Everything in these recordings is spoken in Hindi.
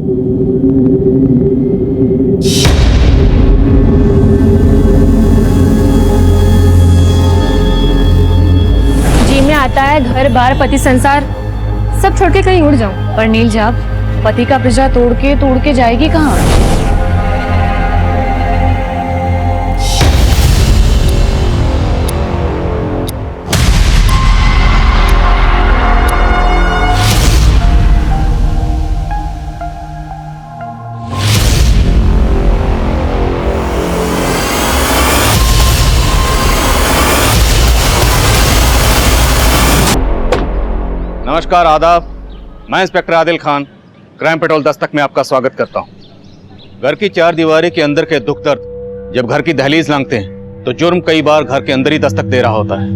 जी में आता है घर बार पति संसार सब छोड़ के कहीं उड़ जाऊं, पर नील जाप पति का पिंजरा तोड़ के जाएगी कहाँ? नमस्कार, आदाब। मैं inspector Adil Khan crime petrol Dastak में आपका स्वागत करता हूं। घर की चार दीवारी के अंदर के दुख दर्द जब घर की दहलीज लांघते हैं तो जुर्म कई बार घर के अंदर ही दस्तक दे रहा होता है।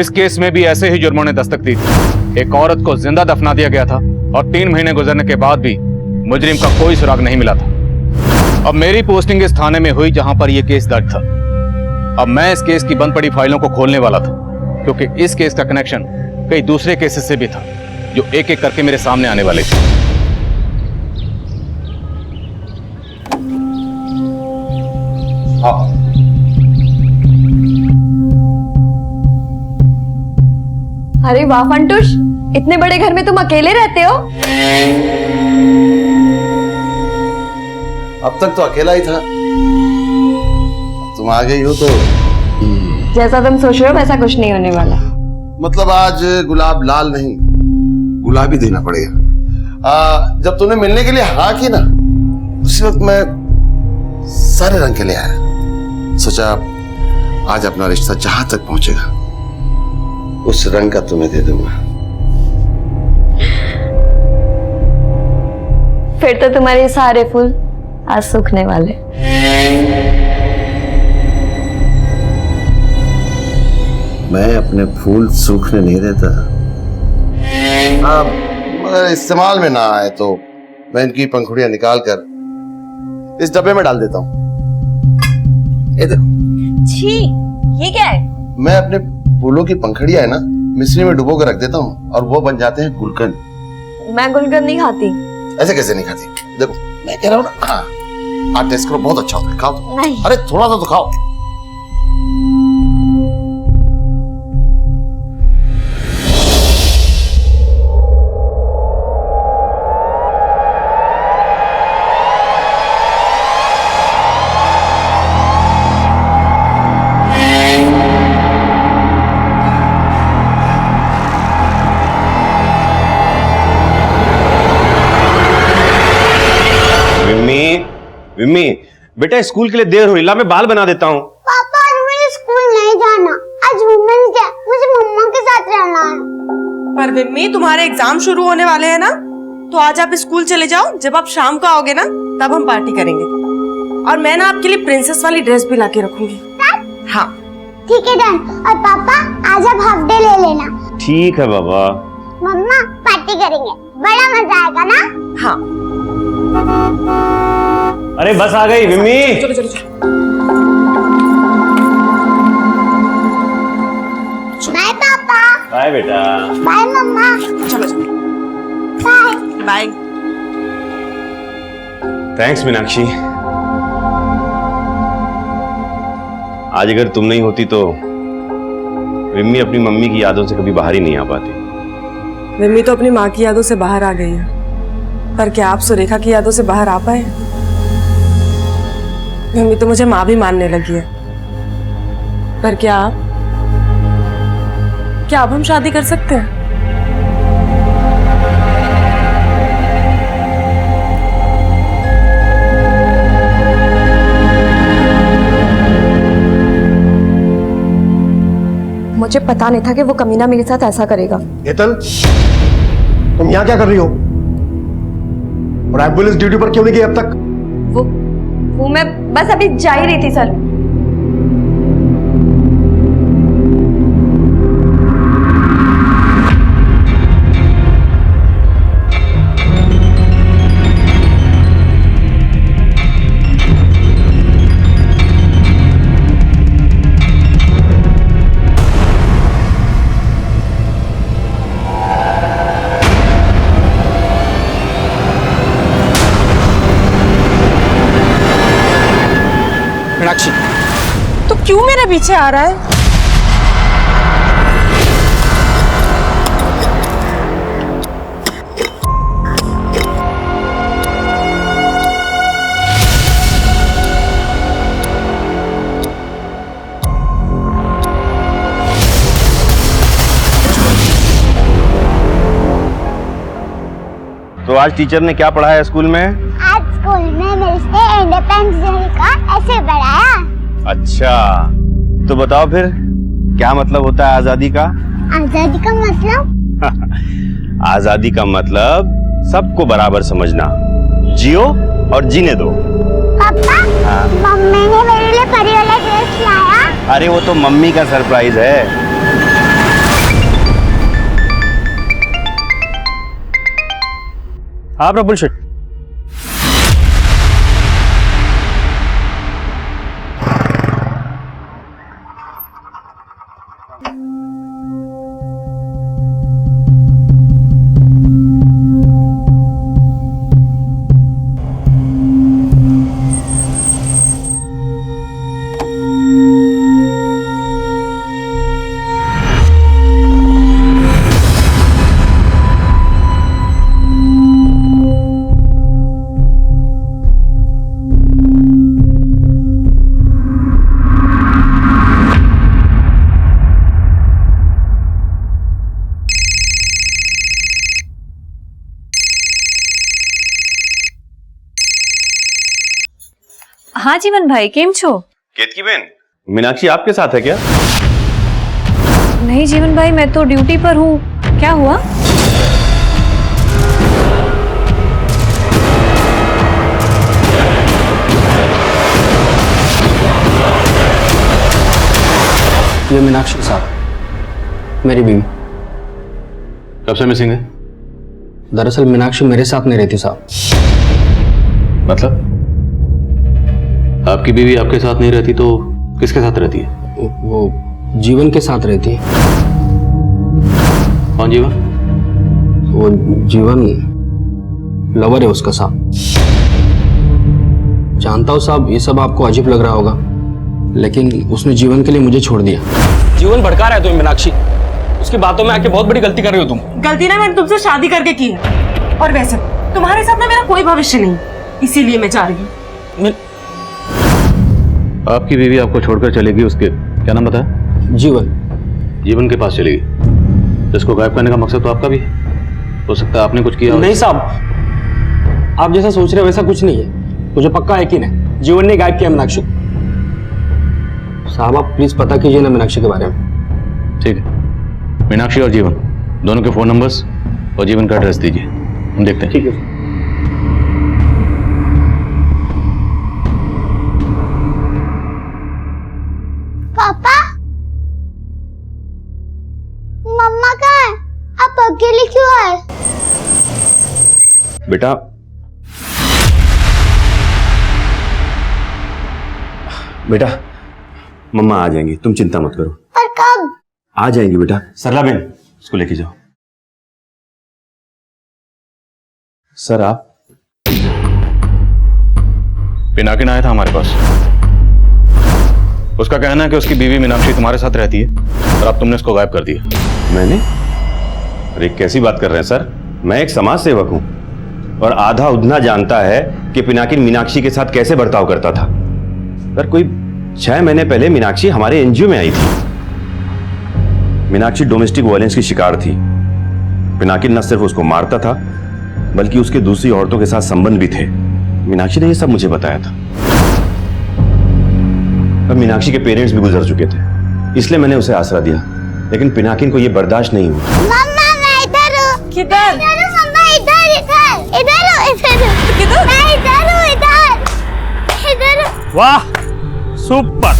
इस केस में भी ऐसे ही जुर्मों ने दस्तक दी थी। एक औरत को जिंदा दफना दिया गया था और 3 महीने गुजरने के बाद भी मुजरिम का कोई सुराग नहीं मिला था। अब मेरी पोस्टिंग इस थाने में हुई जहां पर यह केस दर्ज था। अब मैं इस केस की बंद पड़ी फाइलों को खोलने वाला था, क्योंकि इस केस का कनेक्शन कई दूसरे केसेस से भी था जो एक एक करके मेरे सामने आने वाले थे। अरे वाह फंटूश, इतने बड़े घर में तुम अकेले रहते हो? अब तक तो अकेला ही था, तुम आ गई हो तो जैसा तुम सोच रहे हो वैसा कुछ नहीं होने वाला। मतलब आज गुलाब लाल नहीं गुलाबी देना पड़ेगा। जब तूने मिलने के लिए हाँ की ना, उसी वक्त मैं सारे रंग के लिए आया। सोचा आज अपना रिश्ता जहां तक पहुंचेगा उस रंग का तुम्हें दे दूंगा। फिर तो तुम्हारे सारे फूल आज सूखने वाले। मैं अपने फूल सूखने नहीं देता। मगर इस्तेमाल में ना आए तो मैं इनकी पंखुड़ियां निकाल कर इस डब्बे में डाल देता हूँ। ये देखो। छी, ये क्या है? मैं अपने फूलों की पंखुड़ियां है ना मिश्री में डुबो कर रख देता हूँ और वो बन जाते हैं गुलकंद। मैं गुलकंद नहीं खाती। ऐसे कैसे नहीं खाती? देखो मैं कह रहा हूँ ना, हाँ आप टेस्ट करो, बहुत अच्छा होता है, खाओ। नहीं। अरे थोड़ा सा तो खाओ। विम्मी, बेटा स्कूल के लिए देर हो रही, ला मैं बाल बना देता हूँ। पापा आज मुझे स्कूल नहीं जाना, आज वुमेन्स डे, मुझे मम्मा के साथ रहना है। पर विम्मी तुम्हारे एग्जाम शुरू होने वाले हैं ना, तो आज आप स्कूल चले जाओ। जब आप शाम को आओगे ना तब हम पार्टी करेंगे। और मैं ना आपके लिए प्रिंसेस वाली ड्रेस भी लाके रखूंगी। हाँ ठीक है डन। और पापा आज आप हाफ डे ले लेना। ठीक है बाबा। मम्मा पार्टी करेंगे, बड़ा मजा आएगा ना? हाँ। अरे बस आ गई विम्मी। चलो चलो चलो। बाय पापा। बाय बेटा। बाय मम्मा। चलो चलो। Bye bye. थैंक्स मीनाक्षी। आज अगर तुम नहीं होती तो विम्मी अपनी मम्मी की यादों से कभी बाहर ही नहीं आ पाती। विम्मी तो अपनी माँ की यादों से बाहर आ गई है, पर क्या आप सुरेखा की यादों से बाहर आ पाए? विम्मी तो मुझे माँ भी मानने लगी है, पर क्या अब हम शादी कर सकते हैं? मुझे पता नहीं था कि वो कमीना मेरे साथ ऐसा करेगा। हेतल, तुम यहाँ क्या कर रही हो? और एम्बुलेंस ड्यूटी पर क्यों नहीं गई अब तक? वो मैं बस अभी जा ही रही थी सर। मीनाक्षी। तो क्यों मेरे पीछे आ रहा है? तो आज टीचर ने क्या पढ़ाया स्कूल में? आज स्कूल में मिलते इंडिपेंडेंस डे का ऐसे पढ़ाया। अच्छा, तो बताओ फिर क्या मतलब होता है आजादी का? आजादी का मतलब? आजादी का मतलब सबको बराबर समझना, जियो और जीने दो। पापा, हाँ? मम्मी ने मेरे लिए परी वाला ड्रेस लाया। अरे वो तो मम्मी का सरप्राइज है। हाँ प्रफुल शेठ। हाँ जीवन भाई, केम छो? केतकी बेन, मीनाक्षी आपके साथ है क्या? नहीं जीवन भाई, मैं तो ड्यूटी पर हूँ। क्या हुआ? ये मीनाक्षी साहब, मेरी बीवी। कब से मिसिंग है? दरअसल मीनाक्षी मेरे साथ नहीं रहती साहब। मतलब आपकी बीवी आपके साथ नहीं रहती तो किसके साथ रहती है? वो जीवन के साथ रहती है। कौन जीवन? वो जीवन लवर है उसका साहब। जानता हूँ साहब, ये सब आपको अजीब लग रहा होगा, लेकिन उसने जीवन के लिए मुझे छोड़ दिया। जीवन भड़का रहा है तुम्हें मीनाक्षी, उसकी बातों में आके बहुत बड़ी गलती कर रही हो तुम। गलती ना मैंने तुमसे शादी करके की है, और वैसे तुम्हारे साथ ना मेरा कोई भविष्य नहीं, इसीलिए मैं जा रही हूँ। आपकी बीवी आपको छोड़कर चलेगी, उसके क्या नाम बताया? जीवन। जीवन के पास चलेगी। इसको गायब करने का मकसद तो आपका भी है। हो सकता है आपने कुछ किया हो। नहीं साहब, आप जैसा सोच रहे हो वैसा कुछ नहीं है। मुझे पक्का यकीन है जीवन ने गायब किया मीनाक्षी को। साहब आप प्लीज पता कीजिए ना मीनाक्षी के बारे में। ठीक है, मीनाक्षी और जीवन दोनों के फोन नंबर्स और जीवन का एड्रेस दीजिए, हम देखते हैं। ठीक है। पापा, मम्मा कहाँ है? आप अकेले क्यों आए? बेटा, बेटा मम्मा आ जाएंगी, तुम चिंता मत करो। और कब? आ जाएंगी बेटा। सरला बहन, इसको लेके जाओ। सर आप? पिनाकिन आया था हमारे पास। उसका कहना है कि उसकी बीवी मीनाक्षी तुम्हारे साथ रहती है और अब तुमने उसको गायब कर दिया। मैंने? अरे कैसी बात कर रहे हैं सर, मैं एक समाज सेवक हूं और आधा उधना जानता है कि पिनाकिन मीनाक्षी के साथ कैसे बर्ताव करता था। सर कोई 6 महीने पहले मीनाक्षी हमारे एनजीओ में आई थी। मीनाक्षी डोमेस्टिक वायलेंस की शिकार थी। पिनाकिन न सिर्फ उसको मारता था बल्कि उसके दूसरी औरतों के साथ संबंध भी थे। मीनाक्षी ने यह सब मुझे बताया था। अब मीनाक्षी के पेरेंट्स भी गुजर चुके थे, इसलिए मैंने उसे आसरा दिया, लेकिन पिनाकिन को यह बर्दाश्त नहीं हुआ। मम्मा मैं इधर हूँ। किधर? इधर हूँ मम्मा, इधर इधर इधर हूँ, इधर हूँ। किधर? मैं इधर हूँ, इधर इधर हूँ। वाह सुपर,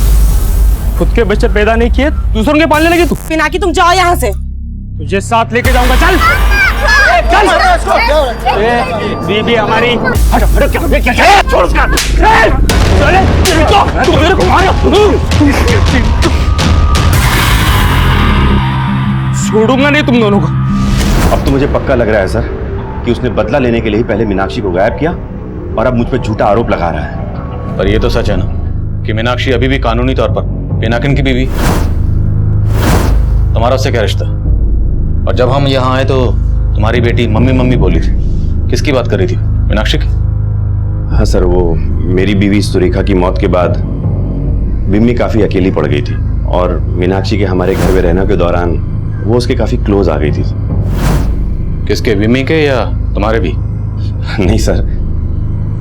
खुद के बच्चे पैदा नहीं किए दूसरों के पालने लगी तू। पिनाकी तुम जाओ यहाँ से। तुझे साथ लेके जाऊंगा, चल बीबी हमारी। हटो हटो, क्या छोड़ उसका। चले तू मेरे को मारो। छोड़ूंगा नहीं तुम दोनों को। अब तो मुझे पक्का लग रहा है सर कि उसने बदला लेने के लिए ही पहले मीनाक्षी को गायब किया और अब मुझ पर झूठा आरोप लगा रहा है। पर ये तो सच है ना कि मीनाक्षी अभी भी कानूनी तौर पर पिनाकिन की बीवी। तुम्हारा उससे क्या रिश्ता? और जब हम यहाँ आए तो तुम्हारी बेटी मम्मी मम्मी बोली थी। किसकी बात कर रही थी? मीनाक्षी की? हाँ सर, वो मेरी बीवी सुरेखा की मौत के बाद विम्मी काफी अकेली पड़ गई थी और मीनाक्षी के हमारे घर में रहने के दौरान वो उसके काफी क्लोज आ गई थी। किसके, विम्मी के या तुम्हारे भी? नहीं सर,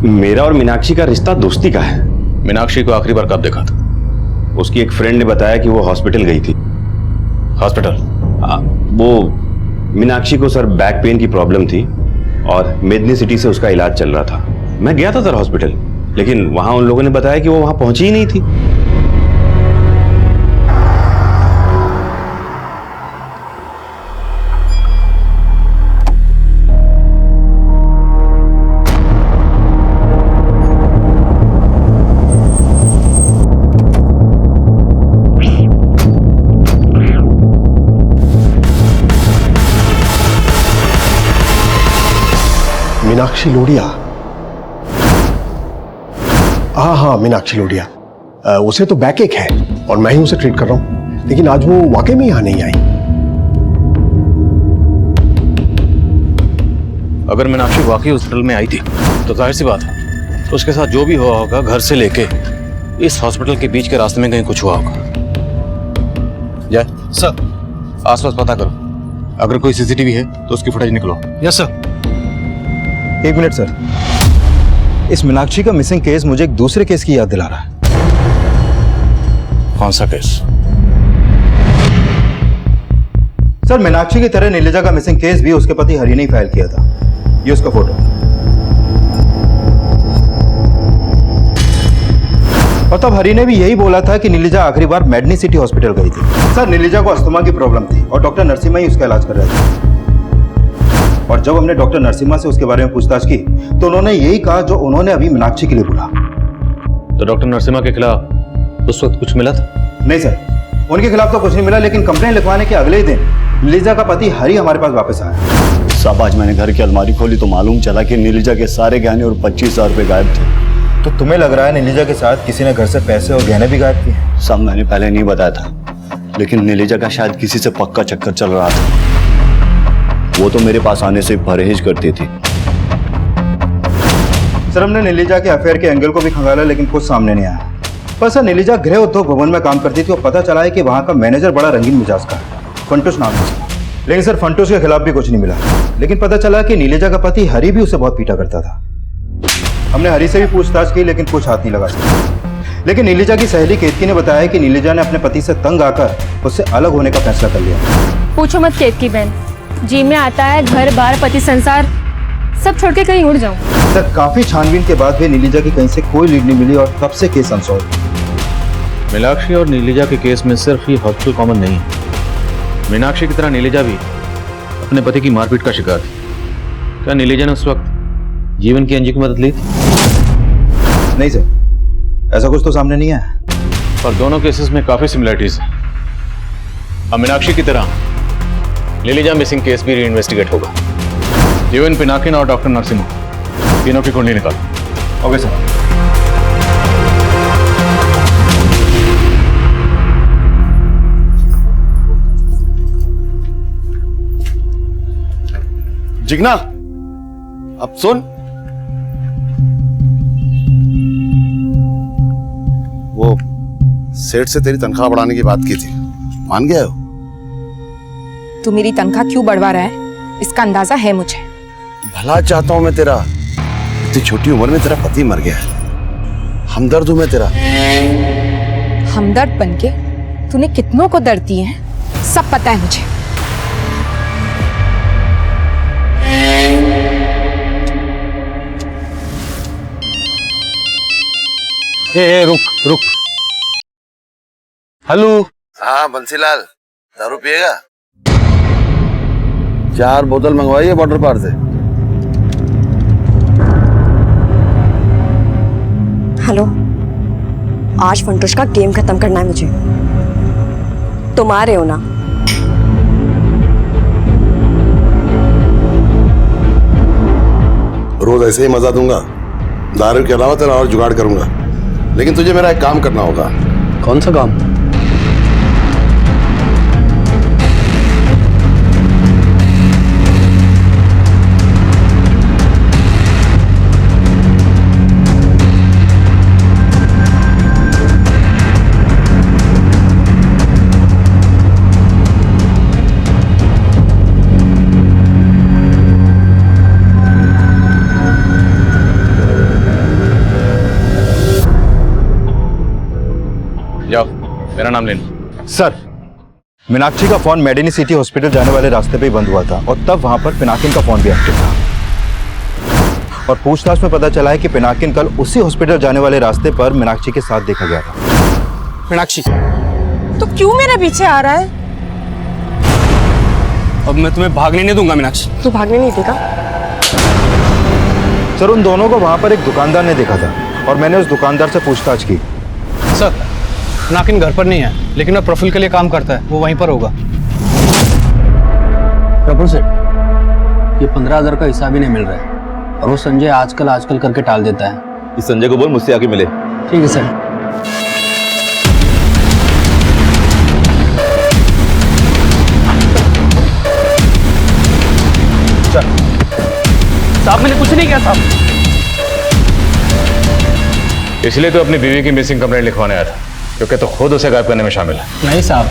मेरा और मीनाक्षी का रिश्ता दोस्ती का है। मीनाक्षी को आखिरी बार कब देखा था? उसकी एक फ्रेंड ने बताया कि वो हॉस्पिटल गई थी। हॉस्पिटल? वो मीनाक्षी को सर बैक पेन की प्रॉब्लम थी और मेदनी सिटी से उसका इलाज चल रहा था। मैं गया था सर हॉस्पिटल, लेकिन वहां उन लोगों ने बताया कि वो वहां पहुंची ही नहीं थी। मीनाक्षी लोढ़िया? हाँ, मीनाक्षी लोढ़िया। उसे तो बैक एक है और मैं ही उसे ट्रीट कर रहा हूं, लेकिन आज वो वाकई में यहां नहीं आई। अगर मीनाक्षी वाकई हॉस्पिटल में आई थी तो जाहिर सी बात है तो उसके साथ जो भी हुआ होगा घर से लेके इस हॉस्पिटल के बीच के रास्ते में कहीं कुछ हुआ होगा। जय सर, आसपास पता करो, अगर कोई सीसीटीवी है तो उसकी फुटेज निकलो। Yes sir. एक मिनट सर, इस मीनाक्षी का मिसिंग केस मुझे एक दूसरे केस की याद दिला रहा है। कौन सा केस? सर, मीनाक्षी की तरह नीलिजा का मिसिंग केस भी उसके पति हरि ने फाइल किया था। ये उसका फोटो। और तब हरि ने भी यही बोला था कि नीलिजा आखिरी बार मेडनी सिटी हॉस्पिटल गई थी। सर, नीलिजा को अस्थमा की प्रॉब्लम थी और डॉक्टर नरसिम्हा ही उसका इलाज कर रहे थे। और जब हमने डॉक्टर नरसिम्हा से उसके बारे में पूछताछ की तो उन्होंने यही कहा जो उन्होंने अभी मीनाक्षी के लिए बोला। तो डॉक्टर नरसिम्हा के खिलाफ उस वक्त कुछ मिला था? नहीं सर, उनके खिलाफ तो कुछ नहीं मिला, लेकिन कंप्लेंट लिखवाने के अगले ही दिन नीलिजा का पति हरि हमारे पास वापस आया। साहब, आज मैंने घर की अलमारी खोली तो मालूम चला कि नीलिजा के सारे गहने और 25,000 रुपए गायब थे। तो तुम्हें लग रहा है नीलिजा के साथ किसी ने घर से पैसे और गहने भी गायब किए? साहब, मैंने पहले नहीं बताया था, लेकिन नीलिजा का शायद किसी से पक्का चक्कर चल रहा था। वो तो मेरे पास आने से परहेज करती थी। सर, हमने नीलिजा के अफेयर के एंगल को भी खंगाला, लेकिन कुछ सामने नहीं आया। पर सर, नीलिजा गृह उद्योग भवन में काम करती थी और पता चला है कि वहां का मैनेजर बड़ा रंगीन मिजाज का है, फंटूश नाम है। लेकिन सर, फंटूश के खिलाफ भी कुछ नहीं मिला, लेकिन पता चला कि नीलिजा का पति हरि भी उसे बहुत पीटा करता था। हमने हरि से भी पूछताछ की, लेकिन कुछ हाथ नहीं लगा सका। लेकिन नीलिजा की सहेली केतकी ने बताया कि नीलिजा ने अपने पति से तंग आकर उससे अलग होने का फैसला कर लिया। पूछो मत केतकी बहन, जी में आता है घर बार पति संसार सब छोड़ के कहीं उड़ जाऊं। सर, काफी छानबीन के बाद भी नीलिजा की कहीं से कोई लीड नहीं मिली और तब से केस अनसॉल्व। मीनाक्षी और नीलिजा के केस में सिर्फ ये हॉस्पिटल कॉमन नहीं है। मीनाक्षी की तरह नीलिजा भी अपने पति की मारपीट का शिकार थी। क्या नीलिजा ने उस वक्त जीवन की अंजी की मदद ली थी? नहीं सर, ऐसा कुछ तो सामने नहीं है। पर दोनों केसेस में काफी सिमिलरिटीज है। अब मीनाक्षी की तरह नीलिजा मिसिंग केस भी रीइन्वेस्टिगेट होगा। जीवन, पिनाकिन और डॉक्टर नरसिम्हा तीनों की कुंडली निकालो। Okay sir. जिग्ना, अब सुन, वो सेठ से तेरी तनख्वाह बढ़ाने की बात की थी, मान गया हो? तू मेरी तनख्वाह क्यों बढ़वा रहा है इसका अंदाजा है मुझे। भला चाहता हूं मैं तेरा। इतनी छोटी उम्र में तेरा पति मर गया है, हमदर्द हूं मैं तेरा। हमदर्द बनके तूने कितनों को दर्द दिए हैं सब पता है मुझे। रुक। हेलो। हाँ बंसीलाल, दारू पिएगा? 4 बोतल मंगवाइए बॉर्डर पार से। हेलो, आज फंटूश का गेम खत्म करना है मुझे। तुम आ रहे हो ना? रोज ऐसे ही मजा दूंगा, दारू के अलावा तेरा और जुगाड़ करूंगा, लेकिन तुझे मेरा एक काम करना होगा। कौन सा काम? जाओ, मेरा नाम लेना। सर, मीनाक्षी का फोन मेडिनी सिटी हॉस्पिटल जाने वाले रास्ते पे ही बंद हुआ था और तब वहां पर पिनाकिन का फोन भी एक्टिव था। और पूछताछ में पता चला है कि पिनाकिन कल उसी हॉस्पिटल जाने वाले रास्ते पर मीनाक्षी के साथ देखा गया था। मीनाक्षी, तो क्यों मेरे पीछे आ रहा है? अब मैं तुम्हें भागने नहीं दूंगा मीनाक्षी। तू भागने नहीं देगा? सर, उन दोनों को वहां पर एक दुकानदार ने देखा था और मैंने उस दुकानदार से पूछताछ की। सर, पिनाकिन घर पर नहीं है, लेकिन वो प्रोफाइल के लिए काम करता है, वो वहीं पर होगा। प्रफुल सेठ, ये 15,000 का हिसाब ही नहीं मिल रहा है और वो संजय आजकल करके टाल देता है। इस संजय को बोल मुझसे आके मिले। ठीक है सर। साहब, मैंने कुछ नहीं किया साहब। इसलिए तो अपनी बीवी की मिसिंग कंप्लेंट लिखवाने आया था, क्योंकि तो खुद उसे गायब करने में शामिल है। नहीं साहब,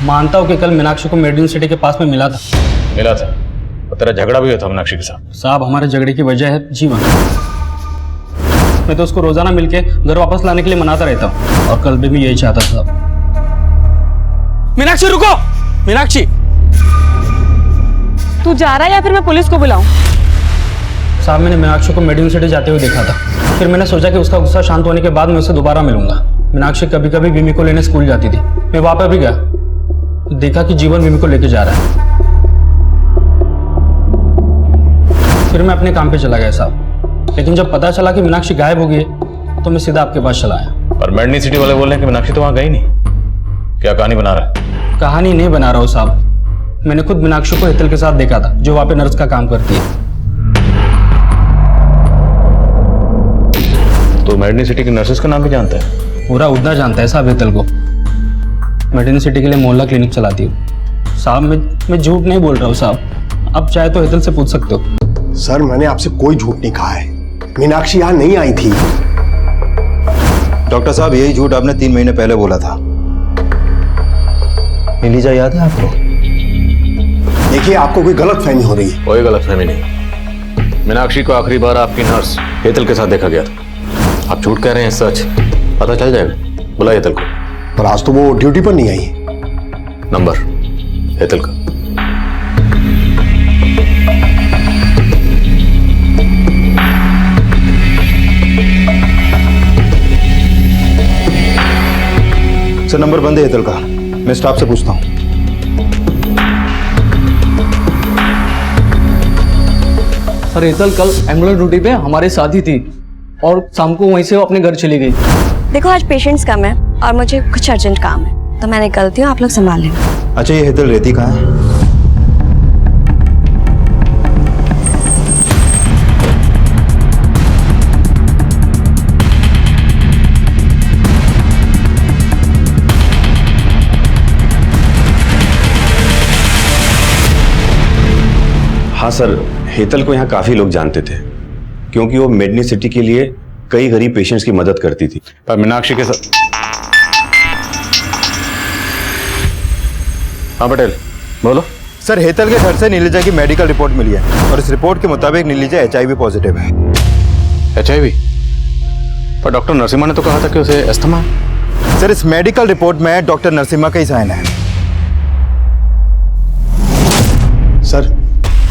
मानता हूँ कि कल मीनाक्षी को मेडिन सिटी के पास में मिला था। और तेरा झगड़ा भी हुआ था मीनाक्षी के साथ। साहब, हमारे झगड़े की वजह है जीवन। मैं तो उसको रोजाना मिलके घर वापस लाने के लिए मनाता रहता हूँ और कल भी मैं यही चाहता था। मीनाक्षी रुको! मीनाक्षी, तू जा रहा है या फिर मैं पुलिस को बुलाऊं? साहब, मैंने मीनाक्षी को मेडिन सिटी जाते हुए देखा था। फिर मैंने सोचा कि उसका गुस्सा शांत होने के बाद मैं उसे दोबारा मिलूंगा। मीनाक्षी कभी कभी विमी को लेने स्कूल जाती थी। मैं वहां पर भी गया, देखा कि जीवन विमी को लेके जा रहा है। फिर मैं अपने काम पे चला गया साहब, लेकिन जब पता चला कि मीनाक्षी गायब हो गई तो मैं सीधा आपके पास चला आया। और मेडनी सिटी वाले बोल रहे हैं कि मीनाक्षी तो वहां गई नहीं। क्या कहानी बना रहा है? कहानी नहीं बना रहा हूँ साहब, मैंने खुद मीनाक्षी को हेतल के साथ देखा था, जो वहां पे नर्स का काम करती है। तो मेडनी सिटी की नर्सेस का नाम भी जानता है? पूरा उड़ना जानता है साहब हेतल को। मेडिन सिटी के लिए मोहल्ला क्लिनिक चलाती हूँ साहब। मैं झूठ नहीं बोल रहा हूँ साहब, आप चाहे तो हेतल से पूछ सकते हो। सर, मैंने आपसे कोई झूठ नहीं कहा है। मीनाक्षी यहाँ नहीं आई थी। डॉक्टर साहब, यही झूठ आपने 3 महीने पहले बोला था। नीलिजा याद है आपको? देखिए, आपको कोई गलतफहमी हो रही है। कोई गलतफहमी नहीं। मीनाक्षी को आखिरी बार आपकी नर्स हेतल के साथ देखा गया था। आप झूठ कह रहे हैं, सच पता चल जाएगा। बुला हेतल को। पर आज तो वो ड्यूटी पर नहीं आई। नंबर हेतल का। सर, नंबर बंद है हेतल का। मैं स्टाफ से पूछता हूँ। सर, हेतल कल एम्बुलेंस ड्यूटी पे हमारे साथ ही थी और शाम को वहीं से वो अपने घर चली गई। देखो, आज पेशेंट्स कम है और मुझे कुछ अर्जेंट काम है, तो मैं निकलती हूँ, आप लोग संभाल लेना। अच्छा, ये हेतल रहती कहाँ है? हाँ सर, हेतल को यहाँ काफी लोग जानते थे, क्योंकि वो मेडनी सिटी के लिए कई गरीब पेशेंट्स की मदद करती थी। पर मीनाक्षी के साथ। हाँ पटेल, बोलो। सर, हेतल के घर से नीलिजा की मेडिकल रिपोर्ट मिली है और इस रिपोर्ट के मुताबिक नीलिजा HIV पॉजिटिव है। HIV? पर डॉक्टर नरसिम्हा ने तो कहा था कि उसे अस्थमा है। सर, इस मेडिकल रिपोर्ट में डॉक्टर नरसिम्हा का ही साइन है। सर,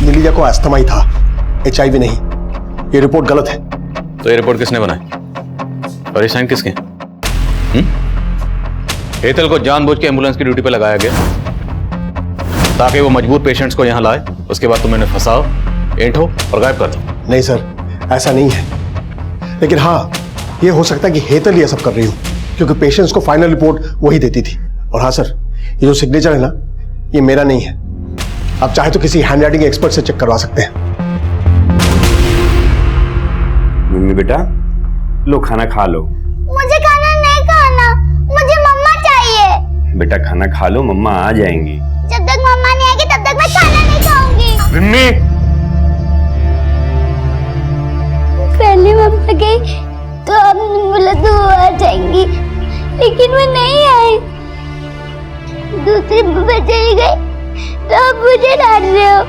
नीलिजा को अस्थमा ही था, HIV नहीं। ये रिपोर्ट गलत है। तो ये रिपोर्ट किसने बनाई और ये साइन किसके? हेतल को जानबूझ के एम्बुलेंस की ड्यूटी पे लगाया गया ताकि वो मजबूर पेशेंट्स को यहाँ लाए, उसके बाद तुम इन्हें फंसाओ, ऐंठो और गायब कर दो। नहीं सर, ऐसा नहीं है। लेकिन हाँ, ये हो सकता है कि हेतल ये सब कर रही हो, क्योंकि पेशेंट्स को फाइनल रिपोर्ट वही देती थी। और हाँ सर, ये जो सिग्नेचर है ना, ये मेरा नहीं है। आप चाहे तो किसी हैंडराइटिंग एक्सपर्ट से चेक करवा सकते हैं। मम्मी बेटा, लो खाना खा लो। मुझे बेटा खाना खा लो, मम्मा आ जाएंगी। जब तक मम्मा नहीं आएगी तब तक मैं खाना नहीं खाऊंगी। रिम्मी, पहले मम्मा गई तो आपने बोला तो वो आ जाएंगी, लेकिन वो नहीं आई। दूसरी मम्मा चली गई तो आप मुझे डांट रहे हो।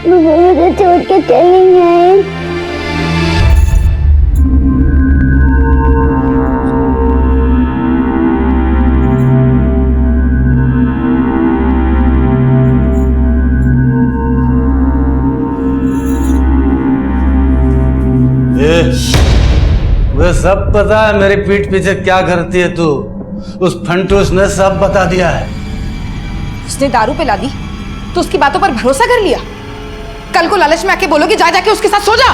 मम्मा मुझे छोड़ के चली गई। मुझे सब पता है मेरी पीठ पीछे क्या करती है तू। उस फंटूस ने सब बता दिया है। उसने दारू पिला दी तो उसकी बातों पर भरोसा कर लिया। कल को लालच में आके बोलोगे जा जाके उसके साथ सो जा।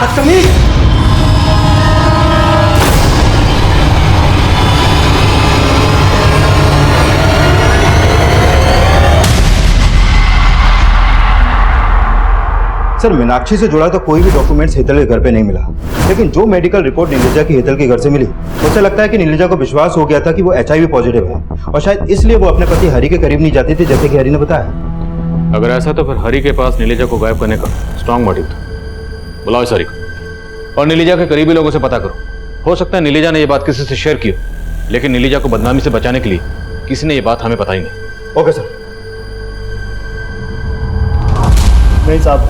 सर मीनाक्षी से जुड़ा तो कोई भी डॉक्यूमेंट्स हेतल के घर पे नहीं मिला, लेकिन जो मेडिकल रिपोर्ट नीलिजा की हेतल के घर से मिली उससे लगता है कि नीलिजा को विश्वास हो गया था कि वो HIV पॉजिटिव है और शायद इसलिए वो अपने पति हरि के करीब नहीं जाती थी, जैसे कि हरि ने बताया। अगर ऐसा तो फिर हरि के पास नीलिजा को गायब करने का स्ट्रॉन्ग मोटिव था। बुलाओ इस हरि को और नीलिजा के करीबी लोगों से पता करो। हो सकता है नीलिजा ने ये बात किसी से शेयर की हो, लेकिन नीलिजा को बदनामी से बचाने के लिए किसी ने ये बात हमें पता ही नहीं। Okay sir. नहीं साहब,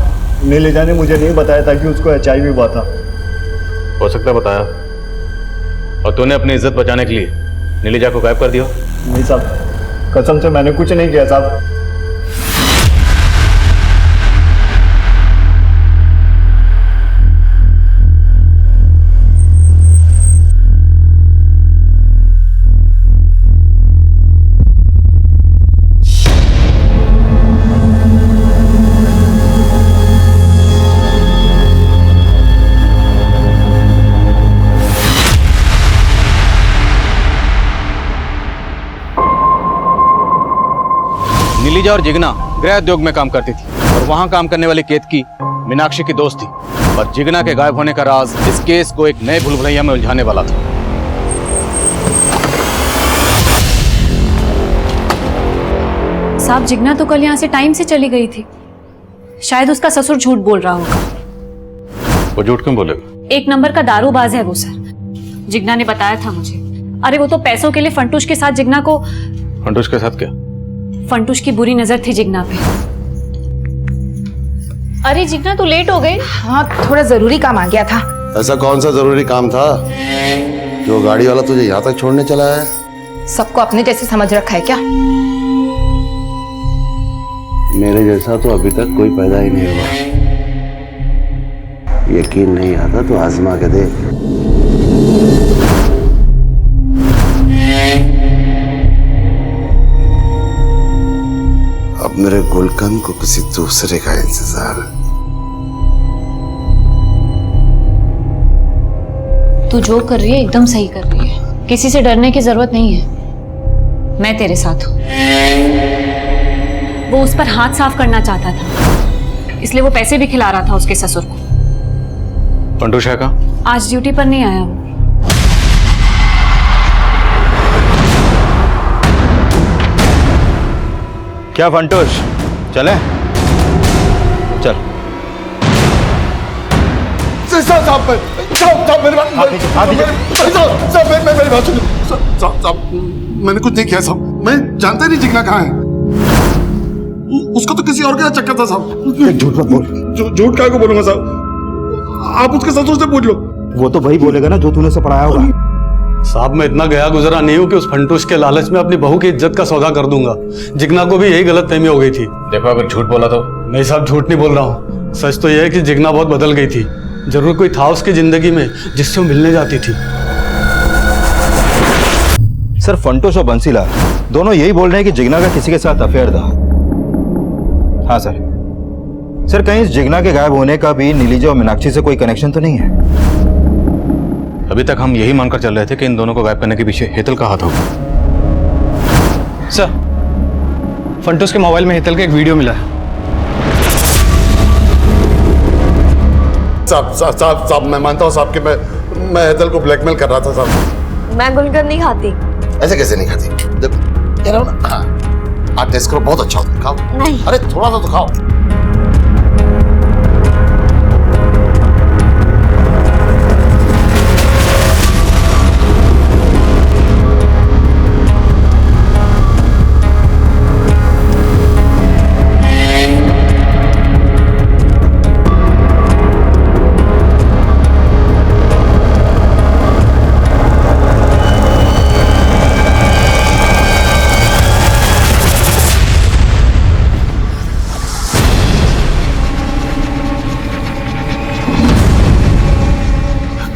नीलिजा ने मुझे नहीं बताया था कि उसको HIV हुआ था। हो सकता है बताया और तूने अपनी इज्जत बचाने के लिए नीलिजा को गायब कर दिया। नहीं साहब, कसम से मैंने कुछ नहीं किया साहब। नीलिजा और जिगना गृह उद्योग में काम करती थी और वहां काम करने वाली केतकी मीनाक्षी की दोस्त थी और जिगना के गायब होने का राज इस केस को एक नए भूलभुलैया में उलझाने वाला था। साहब, जिगना तो कल यहाँ से टाइम से चली गई थी। शायद उसका ससुर झूठ बोल रहा होगा। वो झूठ क्यों बोलेगा? एक नंबर का दारूबाज है वो सर। जिगना ने बताया था मुझे। अरे वो तो पैसों के लिए फंटूश के साथ जिगना को। फंटूश के साथ क्या? फंटूश की बुरी नजर थी जिगना पे। अरे जिगना तू लेट हो गई। हाँ, थोड़ा जरूरी काम आ गया था। ऐसा कौन सा जरूरी काम था जो गाड़ी वाला तुझे यहाँ तक छोड़ने चला है? सबको अपने जैसे समझ रखा है क्या? मेरे जैसा तो अभी तक कोई पैदा ही नहीं हुआ। यकीन नहीं आता तो आजमा के देख। अब मेरे गुलकंद को किसी दूसरे का इंतजार है। तू जो कर रही है एकदम सही कर रही है। किसी से डरने की जरूरत नहीं है। मैं तेरे साथ हूं। वो उस पर हाथ साफ करना चाहता था, इसलिए वो पैसे भी खिला रहा था उसके ससुर को। फंटूश है कहाँ? आज ड्यूटी पर नहीं आया वो। क्या फंटूश, चले? चल। मेरी बात सुनो। साहब, मैंने कुछ नहीं किया साहब। मैं जानता ही नहीं जिगना कहाँ है। उसको तो किसी और का चक्कर था साहब। झूठ मत बोल। झूठ काय को बोलूंगा साहब? आप उसके ससुर से पूछ लो। वो तो वही बोलेगा ना जो तूने उसे पढ़ाया होगा। साहब, मैं इतना गया गुजरा नहीं हूँ कि उस फंटूश के लालच में अपनी बहू की इज्जत का सौदा कर दूंगा। जिगना को भी यही गलतफहमी हो गई थी। देखो, अगर झूठ बोला तो? नहीं साहब, झूठ नहीं बोल रहा हूँ। सच तो यह है कि जिगना बहुत बदल गई थी। जरूर कोई था उसकी जिंदगी में जिससे वो मिलने जाती थी। सर, फंटूश और बंसीलाल दोनों यही बोल रहे हैं कि जिगना का किसी के साथ अफेयर था। हाँ सर। सर, कहीं इस जिगना के गायब होने का भी नीलिजा और मीनाक्षी से कोई कनेक्शन तो नहीं है? अभी तक हम यही मानकर चल रहे थे कि इन दोनों को गायब करने के पीछे हेतल का हाथ होगा। सर, फंटूश के मोबाइल में हेतल का एक वीडियो मिला है। साहब, मैं मानता हूँ साहब कि मैं मैं हेतल को ब्लैकमेल कर रहा था साहब। मैं गुलकर नहीं खाती। ऐसे कैसे नहीं खाती? देखो कह रहा हूं ना, हाँ आप टेस्ट करो, बहुत अच्छा होता है, खाओ। नहीं। अरे थोड़ा सा तो खाओ।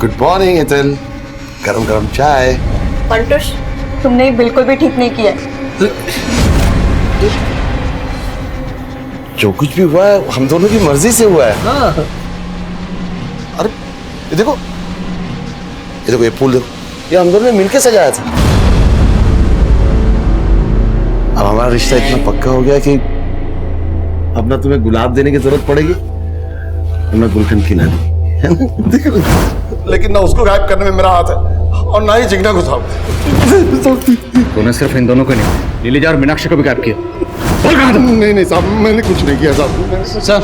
गुड मॉर्निंग हेतल, गरम गरम चाय। पंटुष, तुमने बिल्कुल भी ठीक नहीं किया। जो कुछ भी हुआ है हम दोनों की मर्जी से हुआ है। हाँ। अरे ये देखो, ये फूल देखो, ये हम दोनों ने मिलके सजाया था। अब हमारा रिश्ता इतना पक्का हो गया कि अब ना तुम्हें गुलाब देने की जरूरत पड़ेगी ना गुलकंद की नानी। लेकिन ना उसको गायब करने में मेरा हाथ है और ना ही जिगना को था। तूने सिर्फ इन दोनों को नहीं, नीलिजा और मीनाक्षी को भी गायब किया। बोल कहां था? नहीं साहब, मैंने कुछ नहीं किया साहब।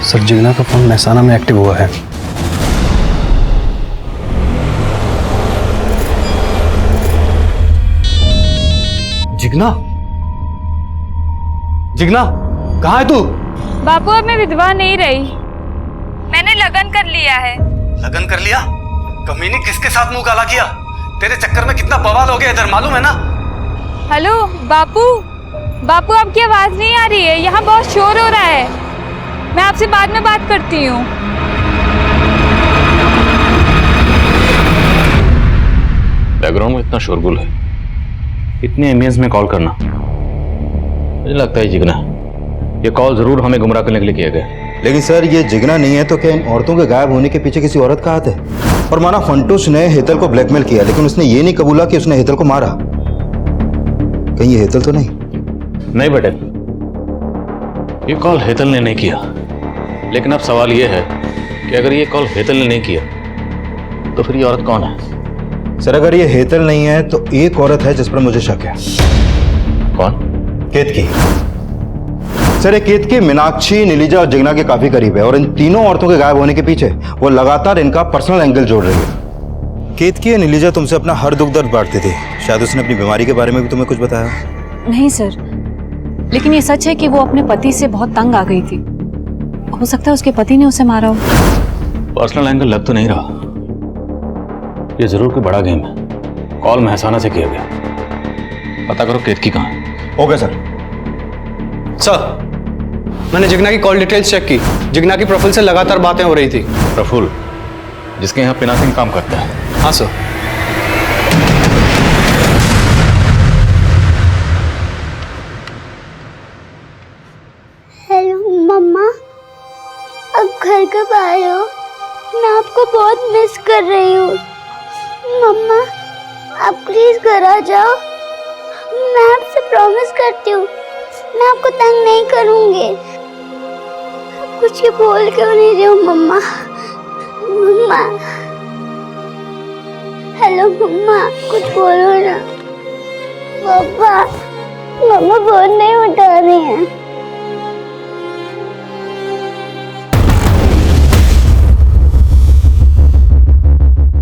सर जिगना का फोन महसाना में एक्टिव हुआ है। जिगना, जिगना कहाँ है तू? बापू अब मैं विधवा नहीं रही, मैंने लगन कर लिया है। लगन कर लिया? कमीनी किसके साथ मुंह काला किया? तेरे चक्कर में कितना बवाल हो गया इधर, मालूम है ना? हेलो बापू, बापू आपकी आवाज नहीं आ रही है, यहाँ बहुत शोर हो रहा है। मैं आपसे बाद में बात करती हूँ। बैकग्राउंड में इतना शोरगुल है, इतने इमेज में कॉल करना, मुझे लगता है जिगना ये कॉल जरूर हमें गुमराह करने के लिए किया गया। लेकिन सर ये जिगना नहीं है तो क्या इन औरतों के गायब होने के पीछे किसी औरत का हाथ है? और माना फंटूश ने हेतल को ब्लैकमेल किया, लेकिन उसने ये नहीं कबूला कि उसने हेतल को मारा। कहीं ये हेतल तो नहीं? नहीं बेटे, ये कॉल हेतल ने नहीं किया। लेकिन अब सवाल ये है कि अगर ये कॉल हेतल ने नहीं किया तो फिर ये औरत कौन है? सर अगर ये हेतल नहीं है तो एक औरत है जिस पर मुझे शक है। कौन? केतकी। सर ये केतकी मीनाक्षी, नीलिजा और जिगना के काफी करीब है और इन तीनों औरतों के गायब होने के पीछे वो लगातार इनका पर्सनल एंगल जोड़ रही है। केतकी और नीलिजा तुमसे अपना हर दुख दर्द बांटती थी, शायद उसने अपनी बीमारी के बारे में भी तुम्हें कुछ बताया? नहीं सर, लेकिन ये सच है कि वो अपने पति से बहुत तंग आ गई थी। हो सकता है उसके पति ने उसे मारा हो। पर्सनल एंगल लग तो नहीं रहा, ये जरूर कोई बड़ा गेम है। कॉल महसाना से किया गया, पता करो केतकी कहाँ है। Okay sir. सर मैंने जिगना की कॉल डिटेल्स चेक की, जिगना की प्रफुल्ल से लगातार बातें हो रही थी। प्रफुल्ल जिसके यहाँ पिनाकिन काम करता है? हाँ सर। हेलो मम्मा, अब घर कब आ रहे हो? मैं आपको बहुत मिस कर रही हूँ। मम्मा आप प्लीज घर आ जाओ, मैं आपसे प्रॉमिस करती हूँ मैं आपको तंग नहीं करूँगी। आप कुछ ये बोल क्यों नहीं रहे हो मम्मा? मम्मा हेलो मम्मा, कुछ बोलो ना। पापा, मम्मा फोन नहीं उठा रही हैं।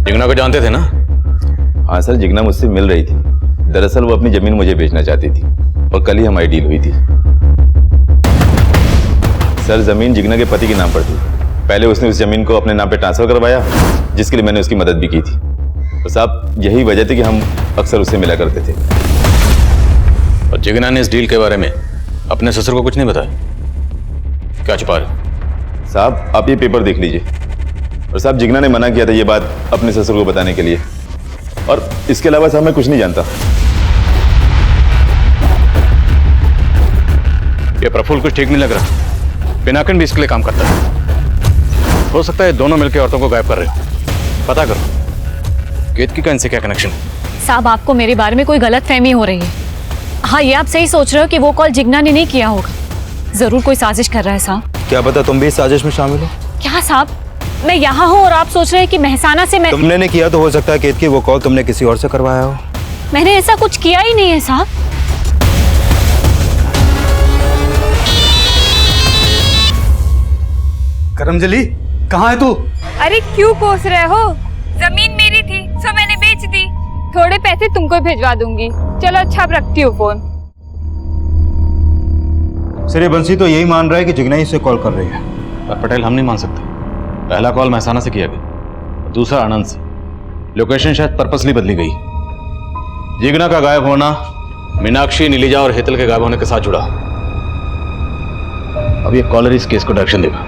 जिगना को जानते थे ना? हाँ सर, जिगना मुझसे मिल रही थी। दरअसल वो अपनी जमीन मुझे बेचना चाहती थी और कल ही हमारी डील हुई थी। सर जमीन जिगना के पति के नाम पर थी। पहले उसने उस जमीन को अपने नाम पे ट्रांसफर करवाया, जिसके लिए मैंने उसकी मदद भी की थी। और साहब यही वजह थी कि हम अक्सर उससे मिला करते थे। और जिगना ने इस डील के बारे में अपने ससुर को कुछ नहीं बताया? क्या छुपा रहे? साहब आप ये पेपर देख लीजिए। और साहब जिगना ने मना किया था ये बात अपने ससुर को बताने के लिए, और इसके अलावा साहब मैं कुछ नहीं जानता। ये प्रफुल्ल कुछ ठीक नहीं लग रहा। पिनाकिन भी इसके लिए काम करता है। हो सकता है दोनों मिलकर औरतों को गायब कर रहे हो। पता करो केतकी का इनसे क्या कनेक्शन है। साहब आपको मेरे बारे में कोई गलत फहमी हो रही है। हाँ ये आप सही सोच रहे हो कि वो कॉल जिगना ने नहीं किया होगा। जरूर कोई साजिश कर रहा है साहब। क्या पता तुम भी इस साजिश में शामिल हो? क्या साहब, मैं यहाँ हूँ और आप सोच रहे हैं कि महसाना से मैं... तुमने नहीं किया तो हो सकता है केत की वो कॉल तुमने किसी और से करवाया हो। मैंने ऐसा कुछ किया ही नहीं है साहब। करमजली, कहाँ है तू? अरे क्यों कोस रहे हो? जमीन मेरी थी सो मैंने बेच दी। थोड़े पैसे तुमको भिजवा दूंगी। चलो अच्छा, अब रखती हूँ फोन। सर, बंसी तो यही मान रहा है कि जिग्ना ही से कॉल कर रही है। पर पटेल, हम नहीं मान सकते। पहला कॉल महसाना से किया गया, दूसरा आनंद से। लोकेशन शायद पर्पसली बदली गई। जिग्ना का गायब होना मीनाक्षी, नीलिजा और हेतल के गायब होने के साथ जुड़ा। अब ये कॉलर इस केस को डायरेक्शन देगा।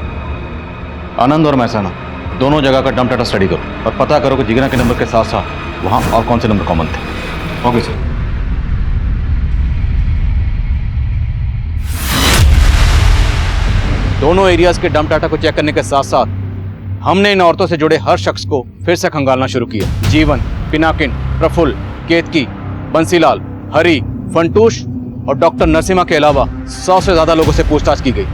आनंद और महसाना दोनों जगह का डंप डाटा स्टडी करो और पता करो कि जिग्ना के नंबर के साथ साथ वहां और कौन से नंबर कॉमन थे। Okay sir. दोनों एरियाज के डंप डाटा को चेक करने के साथ साथ हमने इन औरतों से जुड़े हर शख्स को फिर से खंगालना शुरू किया। जीवन, पिनाकिन, प्रफुल्ल, केतकी, बंसीलाल, हरी, फंटूश और डॉक्टर नरसिम्हा के अलावा 100 से ज्यादा लोगों से पूछताछ की गई।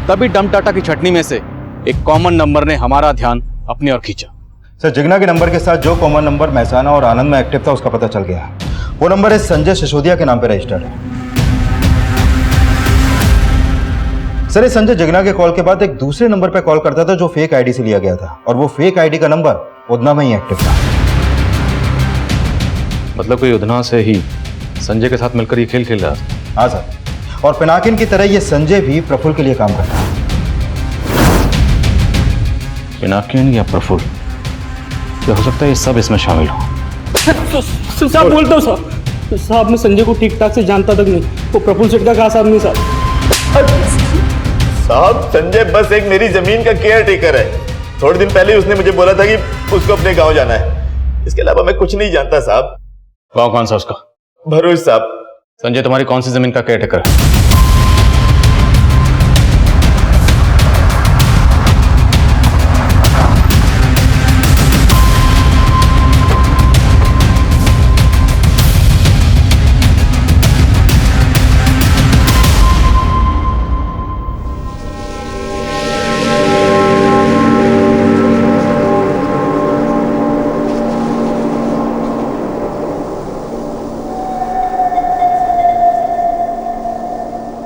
तभी डंप डाटा की छटनी में से एक कॉमन नंबर ने हमारा ध्यान अपनी ओर खींचा। सर, जिग्ना के नंबर के साथ जो कॉमन नंबर महसाना और आनंद में एक्टिव था उसका पता चल गया। वो नंबर है संजय सिसोदिया के नाम पे रजिस्टर्ड है। सर, ये संजय जिग्ना के कॉल के बाद एक दूसरे नंबर पे कॉल करता था जो फेक आईडी से लिया गया था, और वो फेक आईडी का नंबर उधना में ही एक्टिव था। मतलब कोई उधना से ही संजय के साथ मिलकर ये खेल खेल रहा था। हाँ सर, और पिनाकिन की तरह ये संजय भी प्रफुल्ल के लिए काम करता है। पिनाकिन या प्रफुल्ल, क्या हो सकता है ये सब इसमें शामिल हो। साहब बोलता हूँ साहब, मैं संजय को ठीक ठाक से जानता तक नहीं। वो प्रफुल्ल सेठ का खास आदमी साहब, संजय बस एक मेरी जमीन का केयर टेकर है। थोड़े दिन पहले उसने मुझे बोला था कि उसको अपने गांव जाना है। इसके अलावा मैं कुछ नहीं जानता साहब। गांव कौन सा उसका? भरूच साहब। संजय तुम्हारी कौन सी जमीन का केयर टेकर है?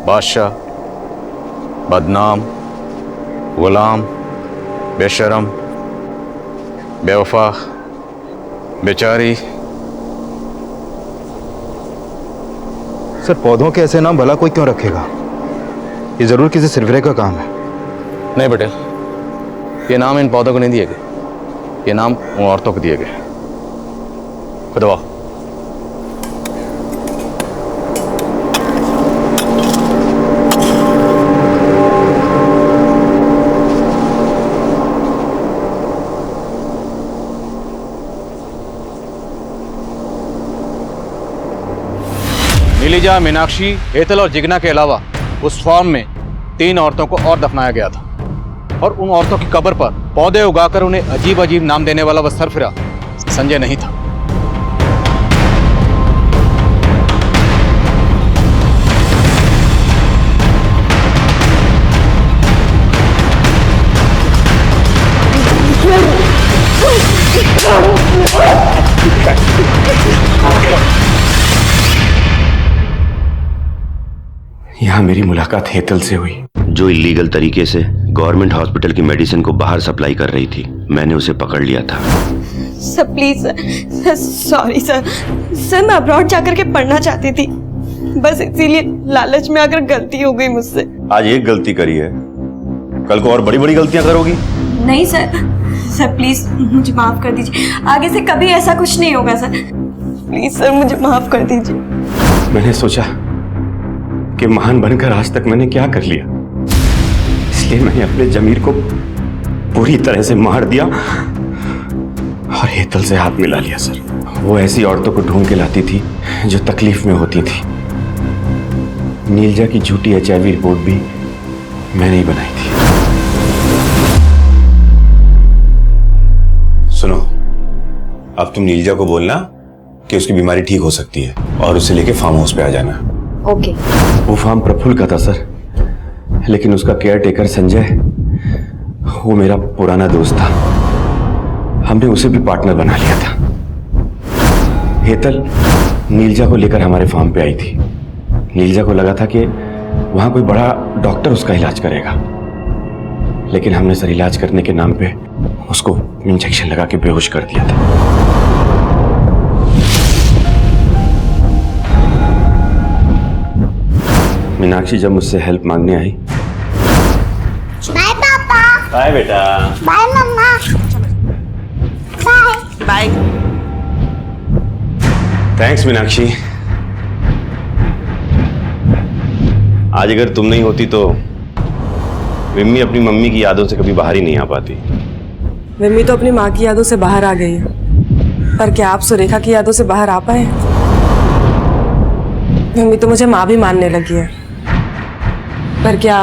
बादशाह, बदनाम, गुलाम, बेशरम, बेवफा, बेचारी। सर, पौधों के ऐसे नाम भला कोई क्यों रखेगा? ये जरूर किसी सिरफिरे का काम है। नहीं बेटे, ये नाम इन पौधों को नहीं दिए गए, ये नाम उन औरतों को दिए गए। खुदवा। नीलिजा, मीनाक्षी, हेतल और जिग्ना के अलावा उस फार्म में 3 औरतों को और दफनाया गया था, और उन औरतों की कब्र पर पौधे उगाकर उन्हें अजीब अजीब नाम देने वाला वह सरफिरा संजय नहीं था। यहाँ मेरी मुलाकात हेतल से हुई, जो इलीगल तरीके से गवर्नमेंट हॉस्पिटल की मेडिसिन को बाहर सप्लाई कर रही थी। मैंने उसे पकड़ लिया था। Sir please sir, sorry sir. Sir, मैं अब्रॉड जाकर के पढ़ना चाहती थी, बस इसीलिए लालच में आकर गलती हो गई मुझसे। आज एक गलती करी है, कल को और बड़ी बड़ी गलतियां करोगी। नहीं सर, सर प्लीज मुझे माफ कर दीजिए। आगे से कभी ऐसा कुछ नहीं होगा सर। प्लीज सर, मुझे माफ कर दीजिए। मैंने सोचा कि महान बनकर आज तक मैंने क्या कर लिया, इसलिए मैंने अपने जमीर को पूरी तरह से मार दिया और हेतल से हाथ मिला लिया। सर, वो ऐसी औरतों को ढूंढ के लाती थी जो तकलीफ में होती थी। नीलजा की झूठी HIV रिपोर्ट भी मैंने ही बनाई थी। सुनो, अब तुम नीलजा को बोलना कि उसकी बीमारी ठीक हो सकती है और उसे लेके फार्म हाउस पे आ जाना। ओके। वो फार्म प्रफुल्ल का था सर, लेकिन उसका केयर टेकर संजय वो मेरा पुराना दोस्त था, हमने उसे भी पार्टनर बना लिया था। हेतल नीलजा को लेकर हमारे फार्म पे आई थी। नीलजा को लगा था कि वहां कोई बड़ा डॉक्टर उसका इलाज करेगा, लेकिन हमने सर इलाज करने के नाम पे उसको इंजेक्शन लगा के बेहोश कर दिया था। मीनाक्षी जब मुझसे हेल्प मांगने आई, बाय पापा, बाय बेटा, बाय मम्मा, बाय बाय। थैंक्स मीनाक्षी। आज अगर तुम नहीं होती तो विम्मी अपनी मम्मी की यादों से कभी बाहर ही नहीं आ पाती। विम्मी तो अपनी माँ की यादों से बाहर आ गई है, पर क्या आप सुरेखा की यादों से बाहर आ पाए? विम्मी तो मुझे माँ भी मानने लगी है, पर क्या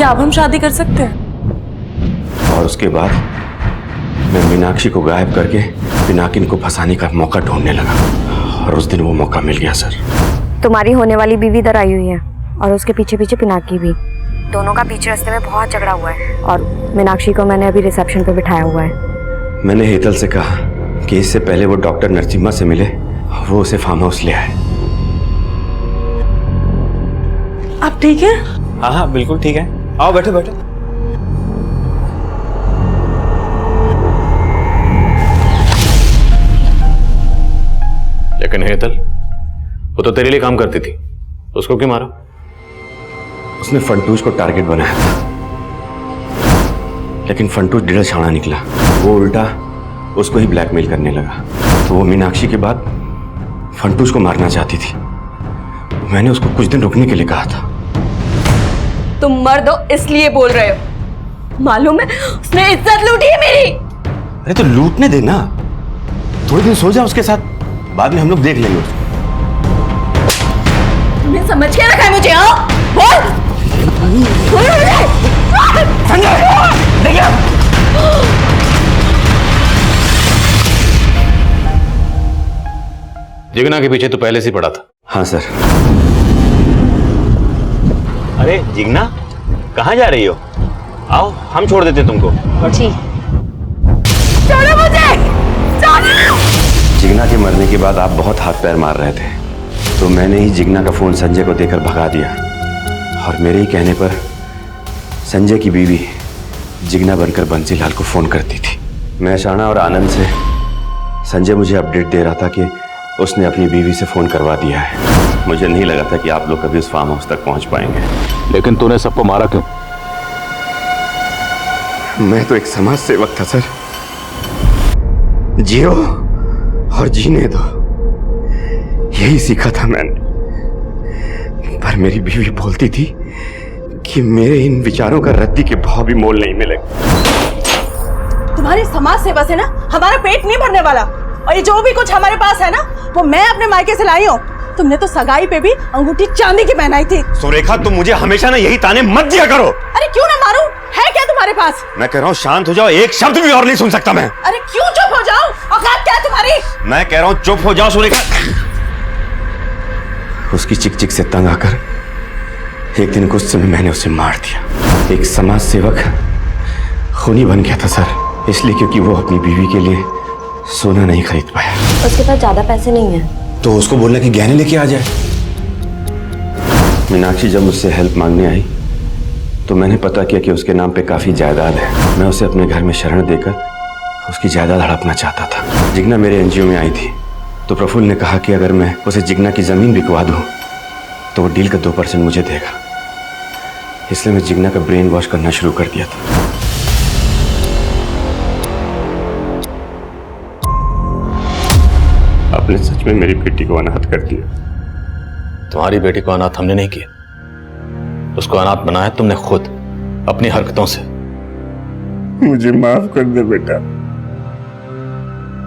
अब हम शादी कर सकते हैं? और उसके बाद मैं मीनाक्षी को गायब करके पिनाकिन को फंसाने का मौका ढूंढने लगा, और उस दिन वो मौका मिल गया सर। तुम्हारी होने वाली बीवी इधर आई हुई है और उसके पीछे पीछे पिनाकी भी। दोनों का बीच रास्ते में बहुत झगड़ा हुआ है और मीनाक्षी को मैंने अभी रिसेप्शन पे बिठाया हुआ है। मैंने हेतल से कहा कि इससे पहले वो डॉक्टर नरसिम्हा से मिले, वो उसे फार्म हाउस ले आए। आप ठीक है? हाँ हाँ बिल्कुल ठीक है, आओ बैठो बैठो। लेकिन हेतल, वो तो तेरे लिए काम करती थी, उसको क्यों मारा? उसने फंटूज को टारगेट बनाया था, लेकिन फंटूज डिडल छाना निकला। वो उल्टा उसको ही ब्लैकमेल करने लगा, तो वो मीनाक्षी के बाद फंटूज को मारना चाहती थी। मैंने उसको कुछ दिन रुकने के लिए कहा था। तुम मर्द हो इसलिए बोल रहे हो, मालूम है उसने इज्जत लूटी है मेरी। अरे तो लूटने देना, थोड़े दिन सो जा उसके साथ, बाद में हम लोग देख लेंगे उसको। तुमने समझ के रखा है मुझे? हाँ बोल, जिगना के पीछे तो पहले से पड़ा था। हाँ सर। अरे जिगना, कहाँ जा रही हो? आओ हम छोड़ देते तुमको। ठीक। छोड़ो मुझे, छोड़ो। जिगना के मरने के बाद आप बहुत हाथ पैर मार रहे थे, तो मैंने ही जिगना का फोन संजय को देकर भगा दिया, और मेरे ही कहने पर संजय की बीवी जिगना बनकर बंसीलाल को फोन करती थी। मैं शाना और आनंद से संजय मुझे अपडेट दे रहा था कि उसने अपनी बीवी से फोन करवा दिया है। मुझे नहीं लगा था कि आप लोग कभी उस फार्म हाउस तक पहुंच पाएंगे। लेकिन तूने सबको मारा क्यों? मैं तो एक समाज सेवक था सर, जियो और जीने दो, यही सीखा था मैंने। पर मेरी बीवी बोलती थी कि मेरे इन विचारों का रद्दी के भाव भी मोल नहीं मिलेगा। तुम्हारी समाज सेवा से ना हमारा पेट नहीं भरने वाला, और ये जो भी कुछ हमारे पास है ना वो मैं अपने मायके से लाई हूँ। तुमने तो सगाई पे भी अंगूठी चांदी की पहनाई थी। सुरेखा तुम मुझे हमेशा ना यही ताने मत दिया करो। अरे क्यों ना मारूं, है क्या तुम्हारे पास? मैं कह रहा हूँ शांत हो जाओ, एक शब्द भी और नहीं सुन सकता मैं। अरे क्यों चुप हो जाओ, औकात क्या है तुम्हारी? मैं कह रहा हूँ चुप हो जाओ सुरेखा। उसकी चिक चिक से तंग आकर एक दिन गुस्से में मैंने उसे मार दिया। एक समाज सेवक खूनी बन गया था सर, इसलिए क्योंकि वो अपनी बीवी के लिए सोना नहीं खरीद पाया। उसके पास ज्यादा पैसे नहीं है, तो उसको बोलना कि गहने लेके आ जाए। मीनाक्षी जब मुझसे हेल्प मांगने आई तो मैंने पता किया कि उसके नाम पे काफी जायदाद है। मैं उसे अपने घर में शरण देकर उसकी जायदाद हड़पना चाहता था। जिगना मेरे एनजीओ में आई थी, तो प्रफुल्ल ने कहा कि अगर मैं उसे जिगना की जमीन बिकवा दूं तो वो डील का 2% मुझे देगा। इसलिए मैं जिगना का ब्रेन वॉश करना शुरू कर दिया था। आपने सच में मेरी बेटी को अनाथ कर दिया। तुम्हारी बेटी को अनाथ हमने नहीं किया, उसको अनाथ बनाया तुमने खुद अपनी हरकतों से। मुझे माफ कर दे बेटा,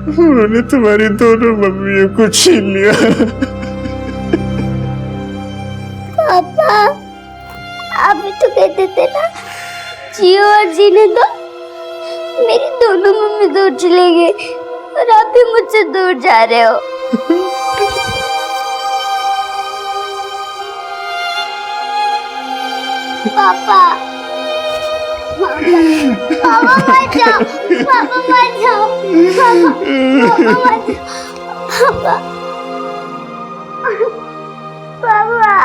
उन्होंने तुम्हारी दोनों मम्मियों को छीन लिया। पापा, आप भी तो कहते थे ना जियो और जीने दो। मेरी दोनों मम्मी दूर चले गए और आप भी मुझसे दूर जा रहे हो। पापा, पापा मत जाओ, पापा मत जाओ, पापा मत जाओ, पापा।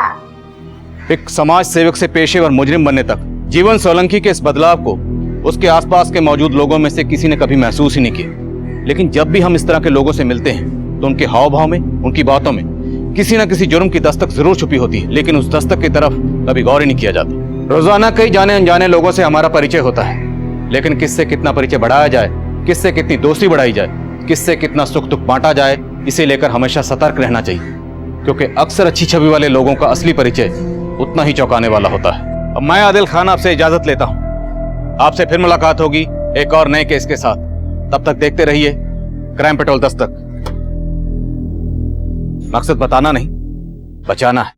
एक समाज सेवक से पेशेवर मुजरिम बनने तक जीवन सोलंकी के इस बदलाव को उसके आसपास के मौजूद लोगों में से किसी ने कभी महसूस ही नहीं किया। लेकिन जब भी हम इस तरह के लोगों से मिलते हैं तो उनके हाव भाव में, उनकी बातों में किसी न किसी जुर्म की दस्तक जरूर छुपी होती है, लेकिन उस दस्तक की तरफ कभी गौर ही नहीं किया जाता। रोजाना कई जाने अनजाने लोगों से हमारा परिचय होता है, लेकिन किससे कितना परिचय बढ़ाया जाए, किससे कितनी दोस्ती बढ़ाई जाए, किससे कितना सुख दुख बांटा जाए, इसे लेकर हमेशा सतर्क रहना चाहिए, क्योंकि अक्सर अच्छी छवि वाले लोगों का असली परिचय उतना ही चौंकाने वाला होता है। अब मैं आदिल खान आपसे इजाजत लेता हूं। आपसे फिर मुलाकात होगी एक और नए केस के साथ। तब तक देखते रहिए क्राइम पेट्रोल दस्तक। मकसद बताना नहीं, बचाना है।